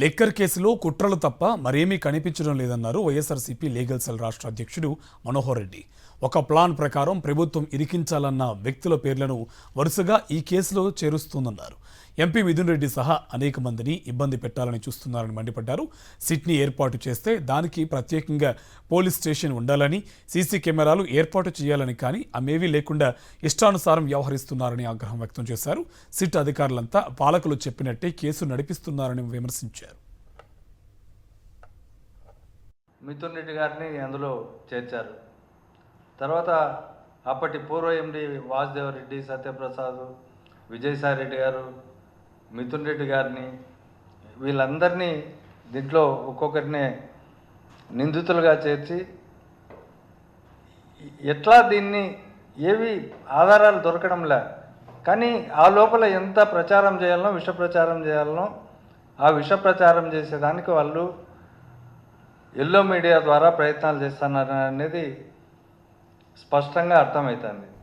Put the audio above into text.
Liquor కేసులో కుట్రలు తప్ప మరేమీ కనిపించడం లేదన్నారు వైఎస్ఆర్సీపీ లీగల్ సెల్ రాష్ట్ర అధ్యక్షుడు మనోహర్ రెడ్డి. ఒక ప్లాన్ ప్రకారం ప్రభుత్వం ఇరికించాలన్న వ్యక్తుల పేర్లను వరుసగా ఈ కేసులో చేరుస్తోందన్నారు. ఎంపీ మిథున్ రెడ్డి సహా అనేక మందిని ఇబ్బంది పెట్టాలని చూస్తున్నారని మండిపడ్డారు. సిట్ని ఏర్పాటు చేస్తే దానికి ప్రత్యేకంగా పోలీస్ స్టేషన్ ఉండాలని, సీసీ కెమెరాలు ఏర్పాటు చేయాలని, కానీ అవేవీ లేకుండా ఇష్టానుసారం వ్యవహరిస్తున్నారని ఆగ్రహం వ్యక్తం చేశారు. సిట్ అధికారులంతా పాలకులు చెప్పినట్టే కేసు నడిపిస్తున్నారని విమర్శించారు. మిథున్ రెడ్డి గారిని అందులో చేర్చారు. తర్వాత అప్పటి పూర్వ ఎండి వాసుదేవరెడ్డి, సత్యప్రసాద్, విజయసాయి రెడ్డి గారు, మిథున్ రెడ్డి గారిని, వీళ్ళందరినీ దీంట్లో ఒక్కొక్కరినే నిందితులుగా చేర్చి ఎట్లా దీన్ని ఏవి ఆధారాలు దొరకడంలే, కానీ ఆ లోపల ఎంత ప్రచారం చేయాలనో, విష ప్రచారం చేయాలనో ఆ విష ప్రచారం చేసేదానికి వాళ్ళు ఎల్లో మీడియా ద్వారా ప్రయత్నాలు చేస్తున్నారు అనేది స్పష్టంగా అర్థమవుతుంది.